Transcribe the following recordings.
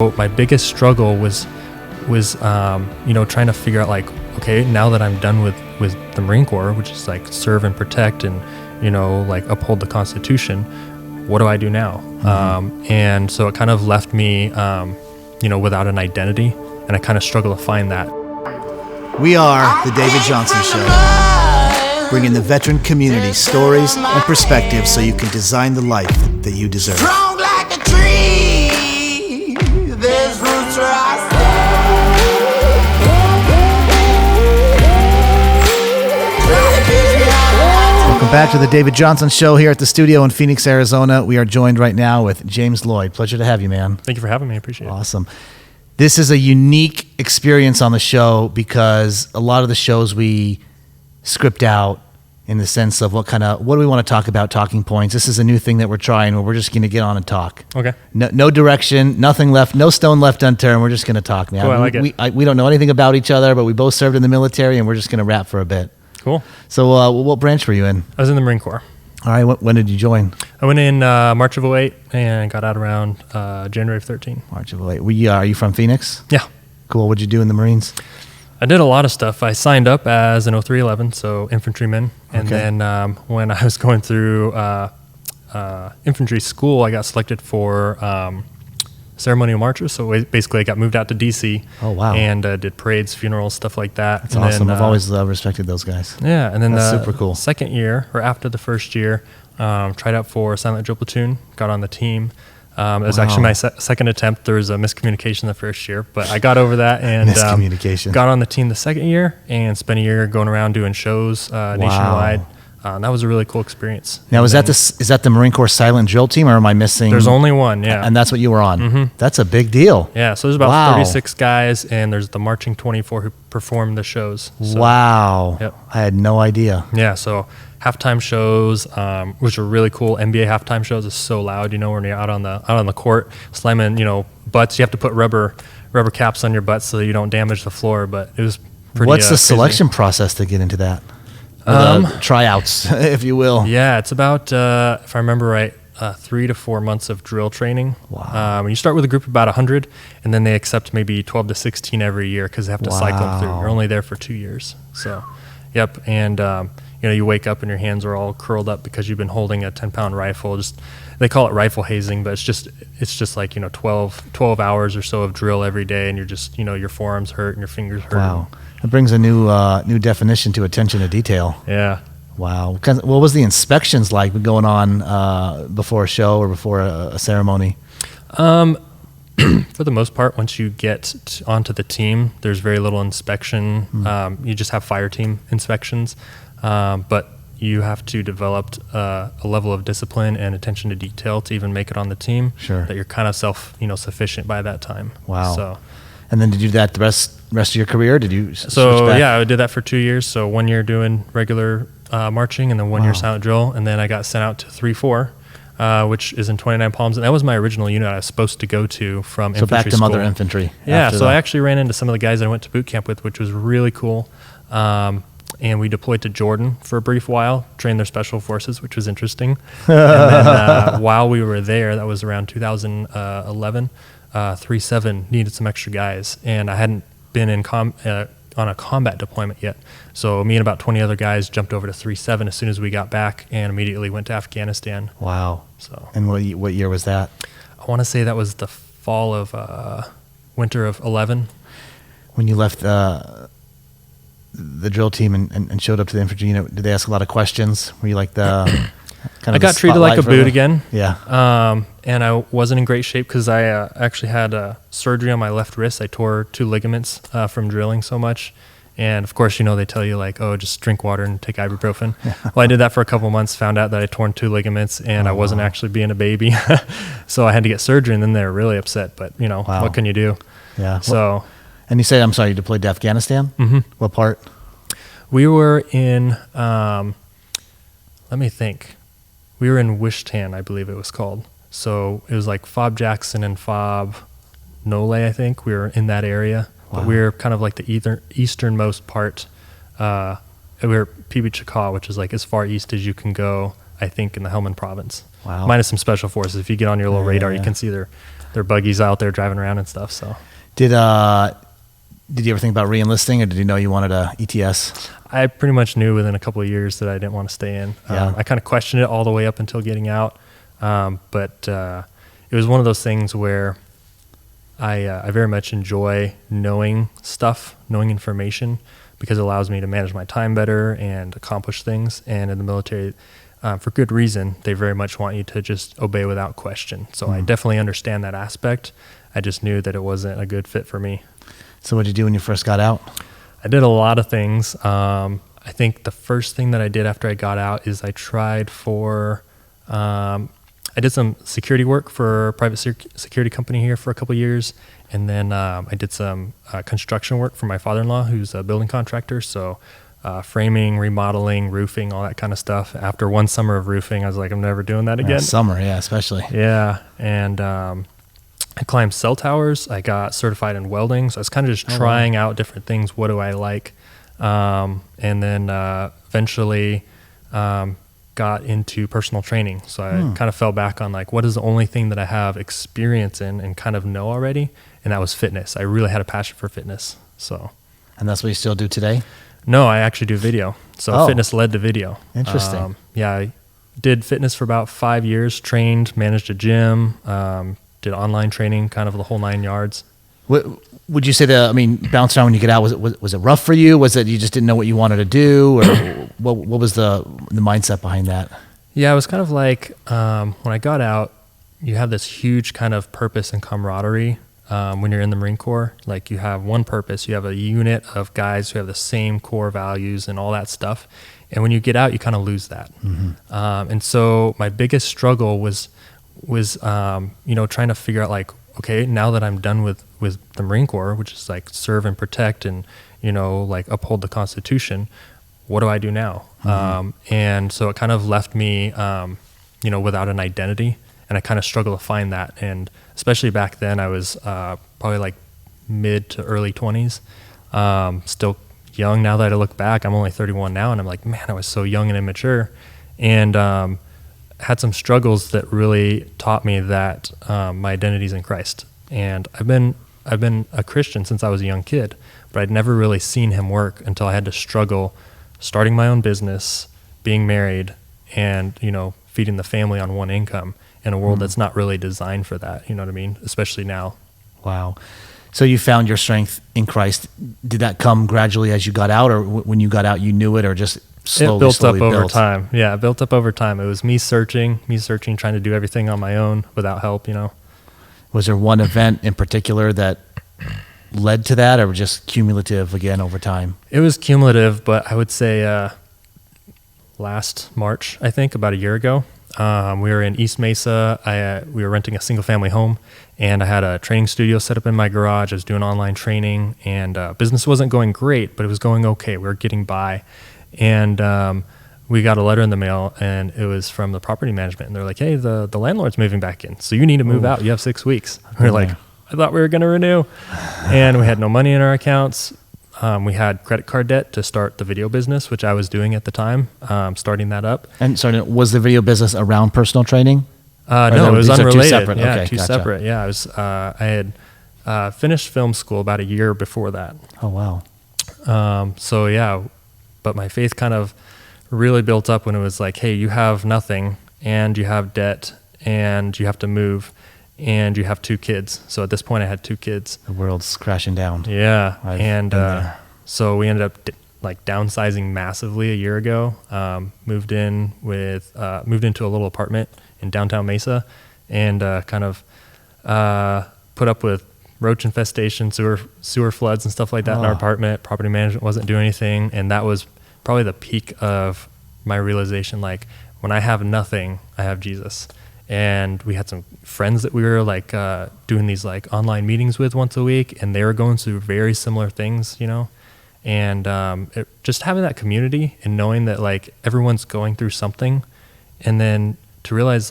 My biggest struggle was trying to figure out, like, okay, now that I'm done with the Marine Corps, which is like serve and protect and, like uphold the Constitution, what do I do now? And so it kind of left me, without an identity, and I kind of struggle to find that. We are The David Johnson Show, bringing the veteran community stories and perspectives so you can design the life that you deserve. Strong like a tree, there's roots where I Welcome back to The David Johnson Show here at the studio in Phoenix, Arizona. We are joined right now with James Lloyd. Pleasure to have you, man. Thank you for having me. I appreciate it. Awesome. This is a unique experience on the show because a lot of the shows we script out in the sense of what do we want to talk about, talking points. This is a new thing that we're trying where we're just going to get on and talk. Okay. No direction, nothing left, no stone left unturned. We're just going to talk, man. Cool, I like it. We don't know anything about each other, but we both served in the military and we're just going to rap for a bit. Cool. So what branch were you in? I was in the Marine Corps. All right. When did you join? I went in March of 2008 and got out around January of 2013. March of 2008. Are you from Phoenix? Yeah. Cool. What'd you do in the Marines? I did a lot of stuff. I signed up as an 0311, so infantryman. And then when I was going through infantry school, I got selected for ceremonial marchers. So basically I got moved out to D.C. Oh, wow. And did parades, funerals, stuff like that. That's awesome. I've always respected those guys. Yeah. And then that's super cool. Second year, or after the first year, tried out for silent drill platoon, got on the team. It was actually my second attempt. There was a miscommunication the first year, but I got over that and got on the team the second year and spent a year going around doing shows nationwide. That was a really cool experience. Now, is that the Marine Corps silent drill team, or am I missing? There's only one, yeah. And that's what you were on? Mm-hmm. That's a big deal. Yeah, so there's about 36 guys, and there's the marching 24 who perform the shows. So, wow. Yep. I had no idea. Yeah, so halftime shows, which are really cool. NBA halftime shows is so loud, when you're out on the court slamming, butts. You have to put rubber caps on your butts so that you don't damage the floor. But it was pretty. What's the crazy selection process to get into that? Tryouts, if you will. Yeah, it's about if I remember right, 3 to 4 months of drill training. Wow. You start with a group of about 100, and then they accept maybe 12 to 16 every year because they have to cycle them through. You're only there for 2 years. So, yep, and you wake up and your hands are all curled up because you've been holding a 10-pound rifle. They call it rifle hazing, but it's just like 12 hours or so of drill every day, and you're just your forearms hurt and your fingers hurt. Wow, it brings a new definition to attention to detail. Yeah. Wow. What was the inspections like going on before a show or before a ceremony? For the most part, once you get onto the team, there's very little inspection. You just have fire team inspections, but you have to develop a level of discipline and attention to detail to even make it on the team. Sure. That you're kind of sufficient by that time. Wow. So, and then did you do that the rest of your career? Did you? Yeah, I did that for 2 years. So 1 year doing regular marching, and then 1 year silent drill, and then I got sent out to 3-4. Which is in 29 Palms, and that was my original unit I was supposed to go to from infantry school. So back to Mother Infantry. Yeah, so I actually ran into some of the guys I went to boot camp with, which was really cool. And we deployed to Jordan for a brief while, trained their special forces, which was interesting. And then while we were there, that was around 2011, 3-7 needed some extra guys, and I hadn't been on a combat deployment yet. So me and about 20 other guys jumped over to 3-7 as soon as we got back and immediately went to Afghanistan. Wow. So. And what year was that? I want to say that was the fall of winter of 11. When you left the drill team and showed up to the infantry unit, did they ask a lot of questions? Were you like the I got treated like a boot again. Yeah. And I wasn't in great shape because I actually had surgery on my left wrist. I tore 2 ligaments from drilling so much. And of course, they tell you like, oh, just drink water and take ibuprofen. Well, I did that for a couple months, found out that I torn 2 ligaments and I wasn't actually being a baby. So I had to get surgery, and then they were really upset. But, what can you do? Yeah. So. And you say, I'm sorry, you deployed to Afghanistan? Mm-hmm. What part? We were in, let me think. We were in Wishtan, I believe it was called. So it was like Fob Jackson and Fob Nole, I think. We were in that area. Wow. But we were kind of like the easternmost part. We were PB Chakaw, which is like as far east as you can go, I think, in the Helmand province. Wow. Minus some special forces. If you get on your little radar, you can see their their buggies out there driving around and stuff. So Did you ever think about re-enlisting, or did you know you wanted a ETS? I pretty much knew within a couple of years that I didn't want to stay in. Yeah. I kind of questioned it all the way up until getting out. But it was one of those things where I very much enjoy knowing stuff, knowing information, because it allows me to manage my time better and accomplish things. And in the military, for good reason, they very much want you to just obey without question. So I definitely understand that aspect. I just knew that it wasn't a good fit for me. So what did you do when you first got out? I did a lot of things. I think the first thing that I did after I got out is I tried for, I did some security work for a private security company here for a couple of years. And then I did some construction work for my father-in-law, who's a building contractor. So framing, remodeling, roofing, all that kind of stuff. After one summer of roofing, I was like, I'm never doing that again. Summer, yeah, especially. Yeah. And I climbed cell towers. I got certified in welding. So I was kind of just trying out different things. What do I like? And then eventually got into personal training. So I kind of fell back on like, what is the only thing that I have experience in and kind of know already? And that was fitness. I really had a passion for fitness. So. And that's what you still do today? No, I actually do video. So fitness led to video. Interesting. Yeah, I did fitness for about 5 years, trained, managed a gym, did online training, kind of the whole 9 yards. What would you say bouncing around when you get out, was it rough for you? Was it you just didn't know what you wanted to do? Or what was the mindset behind that? Yeah, it was kind of like when I got out, you have this huge kind of purpose and camaraderie when you're in the Marine Corps. Like you have one purpose, you have a unit of guys who have the same core values and all that stuff. And when you get out, you kind of lose that. And so my biggest struggle was trying to figure out like, okay, now that I'm done with the Marine Corps, which is like serve and protect and, like uphold the Constitution, what do I do now? And so it kind of left me, without an identity, and I kind of struggled to find that. And especially back then I was probably like mid to early 20s, still young. Now that I look back, I'm only 31 now, and I'm like, man, I was so young and immature. And had some struggles that really taught me that my identity is in Christ. And I've been a Christian since I was a young kid, but I'd never really seen him work until I had to struggle starting my own business, being married, and feeding the family on one income in a world that's not really designed for that. You know what I mean? Especially now. Wow. So you found your strength in Christ. Did that come gradually as you got out, or when you got out you knew it, or just slowly it built up built? over time? Yeah, it built up over time. It was me searching, trying to do everything on my own without help. Was there one event in particular that led to that, or just cumulative again over time? It was cumulative, but I would say last March, I think, about a year ago, we were in East Mesa. We were renting a single family home, and I had a training studio set up in my garage. I was doing online training, and business wasn't going great, but it was going okay. We were getting by. And we got a letter in the mail, and it was from the property management. And they're like, hey, the landlord's moving back in, so you need to move out. You have 6 weeks. We're like, I thought we were going to renew. And we had no money in our accounts. We had credit card debt to start the video business, which I was doing at the time, starting that up. And sorry, was the video business around personal training? No, it was these are unrelated. two separate? Yeah, Okay, two gotcha. separate. Yeah, I had finished film school about a year before that. Oh, wow. So yeah, but my faith kind of really built up when it was like, hey, you have nothing, and you have debt, and you have to move, and you have 2 kids. So at this point I had 2 kids. The world's crashing down. Yeah. I've And been there. so we ended up downsizing massively a year ago. Moved into a little apartment in downtown Mesa, and kind of put up with roach infestation, sewer floods and stuff like that in our apartment. Property management wasn't doing anything, and that was probably the peak of my realization. Like, when I have nothing, I have Jesus. And we had some friends that we were doing these online meetings with once a week, and they were going through very similar things, and just having that community and knowing that everyone's going through something, and then to realize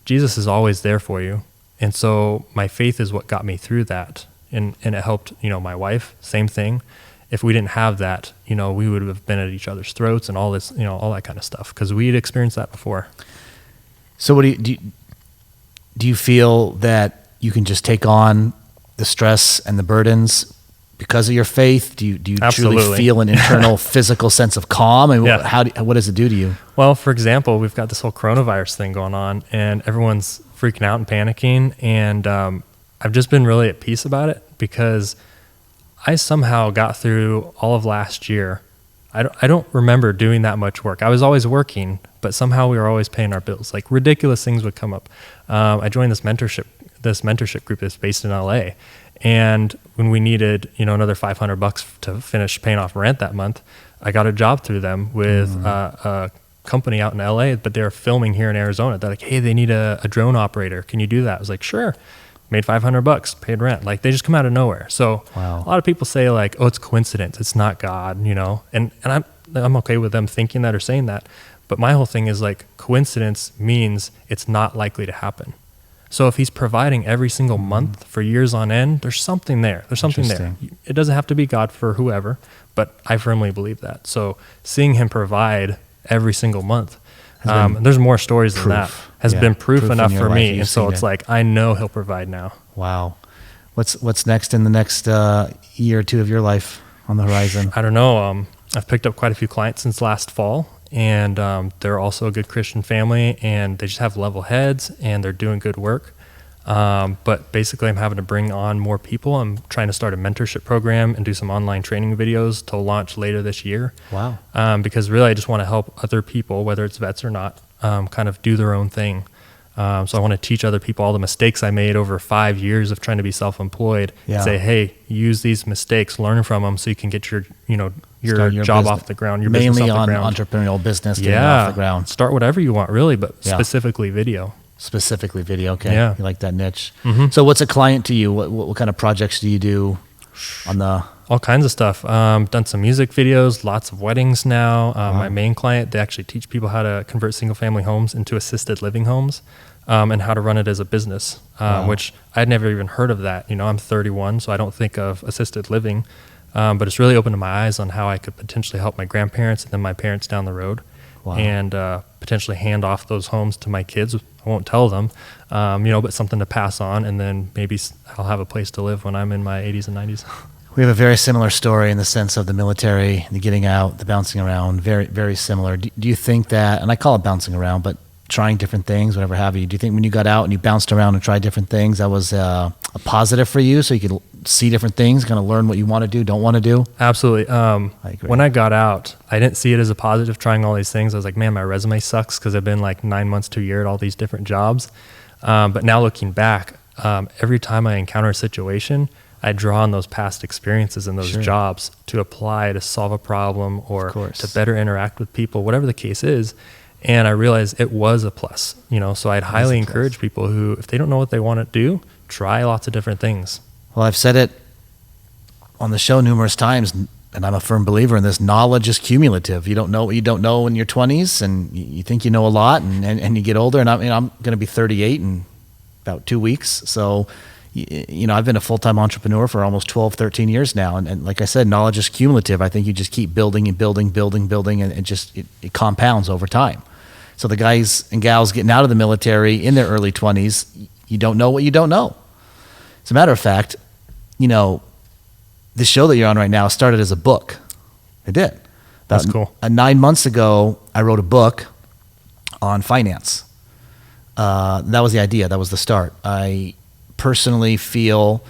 Jesus is always there for you. And so my faith is what got me through that, and it helped my wife, same thing. If we didn't have that, we would have been at each other's throats and all this, all that kind of stuff, because we had experienced that before. So what do you feel that you can just take on the stress and the burdens because of your faith? Do you truly Absolutely. feel an internal physical sense of calm? And what does it do to you? Well, for example, we've got this whole coronavirus thing going on, and everyone's freaking out and panicking. And I've just been really at peace about it because I somehow got through all of last year. I don't remember doing that much work. I was always working, but somehow we were always paying our bills. Like ridiculous things would come up. I joined this mentorship group that's based in LA. And when we needed, another $500 to finish paying off rent that month, I got a job through them with a company out in LA, but they're filming here in Arizona. They're like, hey, they need a drone operator. Can you do that? I was like, sure. Made $500, paid rent. Like they just come out of nowhere. So Wow. a lot of people say like, oh, it's coincidence. It's not God, and I'm okay with them thinking that or saying that. But my whole thing is like coincidence means it's not likely to happen. So if he's providing every single month for years on end, there's something there. There's something there. It doesn't have to be God for whoever, but I firmly believe that. So seeing him provide every single month, there's more stories than that, has been proof enough for me. And so it's like, I know he'll provide now. Wow. What's next in the next year or two of your life on the horizon? I don't know. I've picked up quite a few clients since last fall, and they're also a good Christian family, and they just have level heads, and they're doing good work. But basically, I'm having to bring on more people. I'm trying to start a mentorship program and do some online training videos to launch later this year. Wow. Because really, I just want to help other people, whether it's vets or not, kind of do their own thing. So I want to teach other people all the mistakes I made over 5 years of trying to be self-employed. Yeah. Say, hey, use these mistakes, learn from them, so you can get your job business off the ground, your mainly business off on the ground. entrepreneurial business, getting off the ground. Start whatever you want, really, but specifically video. Specifically video. Okay. Yeah. You like that niche. Mm-hmm. So what's a client to you? What kind of projects do you do on the... All kinds of stuff. Done some music videos, lots of weddings now. My main client, they actually teach people how to convert single family homes into assisted living homes, and how to run it as a business, which I'd never even heard of that. I'm 31, so I don't think of assisted living, but it's really opened my eyes on how I could potentially help my grandparents and then my parents down the road. Wow. And potentially hand off those homes to my kids. I won't tell them, but something to pass on, and then maybe I'll have a place to live when I'm in my 80s and 90s. We have a very similar story in the sense of the military, the getting out, the bouncing around, very, very similar. Do you think that, and I call it bouncing around, but trying different things, whatever have you, do you think when you got out and you bounced around and tried different things, that was a positive for you so you could see different things, kind of learn what you want to do, don't want to do? Absolutely. I agree. When I got out, I didn't see it as a positive trying all these things. I was like, man, my resume sucks because I've been like 9 months to a year at all these different jobs. But now looking back, every time I encounter a situation, I draw on those past experiences and those jobs to apply to solve a problem or to better interact with people, whatever the case is. And I realized it was a plus, so I'd highly encourage people who, if they don't know what they want to do, try lots of different things. Well, I've said it on the show numerous times, and I'm a firm believer in this: knowledge is cumulative. You don't know what you don't know in your 20s, and you think you know a lot, and you get older. And I'm going to be 38 in about 2 weeks. So, I've been a full-time entrepreneur for almost 12, 13 years now. And like I said, knowledge is cumulative. I think you just keep building and building, and it compounds over time. So the guys and gals getting out of the military in their early 20s, you don't know what you don't know. As a matter of fact, this show that you're on right now started as a book. It did. That's cool. 9 months ago, I wrote a book on finance. That was the idea. That was the start. I personally feel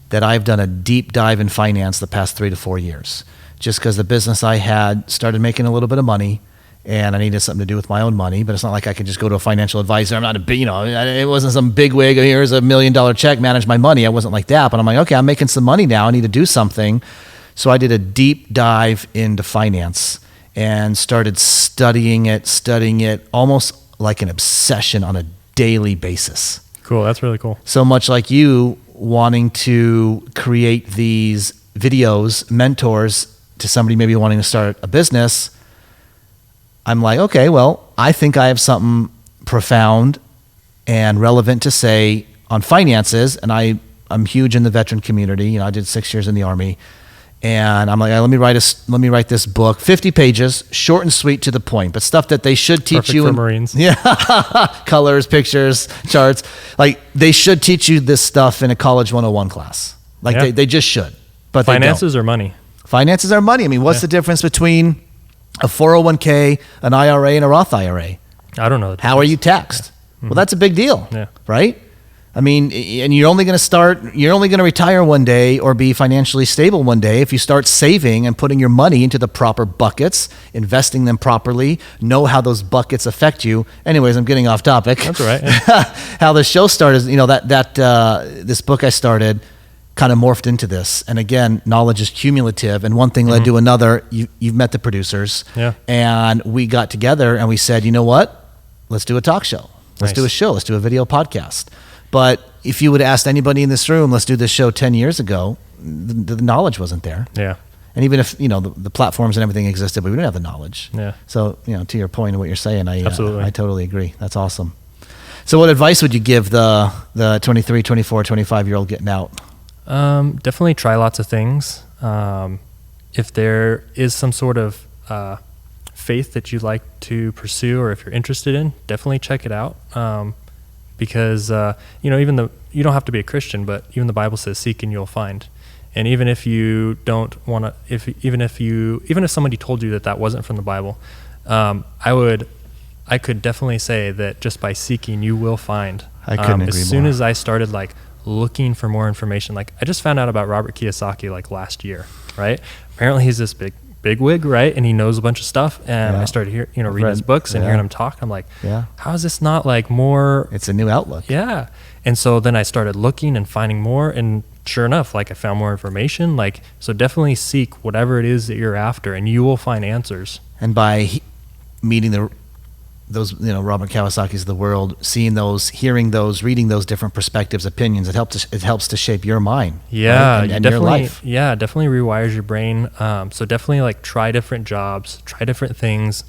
that I've done a deep dive in finance the past 3 to 4 years, just because the business I had started making a little bit of money, and I needed something to do with my own money. But it's not like I could just go to a financial advisor. I'm not a big, it wasn't some big wig. Here's $1 million check, manage my money. I wasn't like that. But I'm like, okay, I'm making some money now. I need to do something. So I did a deep dive into finance and started studying it almost like an obsession on a daily basis. Cool. That's really cool. So much like you wanting to create these videos, mentors to somebody maybe wanting to start a business, I'm like, okay, well, I think I have something profound and relevant to say on finances, and I'm huge in the veteran community. I did 6 years in the Army, And I'm like, let me write this book, 50 pages, short and sweet to the point, but stuff that they should teach Perfect you. for Marines. Yeah, colors, pictures, charts. Like they should teach you this stuff in a college 101 class. Like Yeah. they just should. But Finances or money? Finances are money. I mean, what's the difference between a 401k, an IRA, and a Roth IRA? I don't know. How are you taxed? Well, that's a big deal, Yeah. right? I mean, and you're only going to retire one day or be financially stable one day if you start saving and putting your money into the proper buckets, investing them properly, know how those buckets affect you. Anyways, I'm getting off topic. That's all right. How the show started, this book I started kind of morphed into this. And again, knowledge is cumulative, and one thing led to another. You've met the producers. Yeah. And we got together and we said, you know what? Let's do a talk show. Let's Nice. do a show. Let's do a video podcast. But if you would have asked anybody in this room, let's do this show 10 years ago, the knowledge wasn't there. Yeah. And even if, the platforms and everything existed, but we didn't have the knowledge. Yeah. So, to your point and what you're saying, Absolutely. I totally agree. That's awesome. So what advice would you give the 23, 24, 25-year-old getting out? Definitely try lots of things. If there is some sort of faith that you'd like to pursue, or if you're interested in, definitely check it out. Because even though you don't have to be a Christian, but even the Bible says, "Seek and you'll find." And even if you don't want to, even if somebody told you that wasn't from the Bible, I could definitely say that just by seeking, you will find. I couldn't agree As soon more. as I started looking for more information, I just found out about Robert Kiyosaki last year, right? Apparently he's this big wig, right? And he knows a bunch of stuff. And Yeah. I started reading his books and yeah. hearing him talk. I'm like, Yeah. how is this not more? It's a new outlook. Yeah. And so then I started looking and finding more, and sure enough, I found more information. So definitely seek whatever it is that you're after, and you will find answers. And by meeting those Robert Kawasaki's of the world, seeing those, hearing those, reading those different perspectives, opinions, it helps to shape your mind. Yeah, right? and your life. Yeah, definitely rewires your brain. So definitely try different jobs, try different things,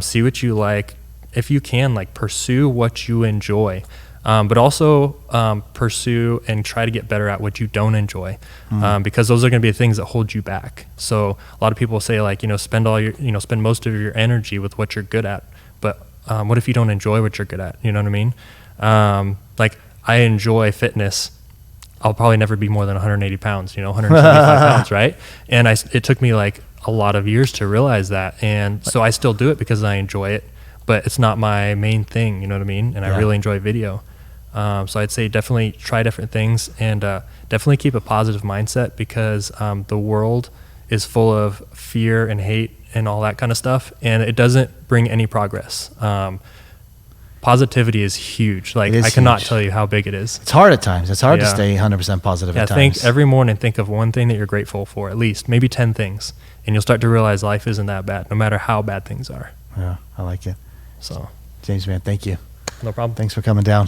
see what you like. If you can, pursue what you enjoy, but also pursue and try to get better at what you don't enjoy, because those are going to be the things that hold you back. So a lot of people say spend most of your energy with what you're good at, but what if you don't enjoy what you're good at? You know what I mean? I enjoy fitness. I'll probably never be more than 180 pounds, 175 pounds, right? And it took me a lot of years to realize that. And so I still do it because I enjoy it, but it's not my main thing, you know what I mean? And I really enjoy video. So I'd say definitely try different things, and definitely keep a positive mindset, because the world is full of fear and hate and all that kind of stuff, and it doesn't bring any progress. Positivity is huge. I cannot tell you how big it is. It's hard at times. It's hard to Yeah. stay 100% positive at times. Think every morning, think of one thing that you're grateful for, at least, maybe 10 things, and you'll start to realize life isn't that bad, no matter how bad things are. Yeah, I like it. So, James, man, thank you. no problem. Thanks for coming down.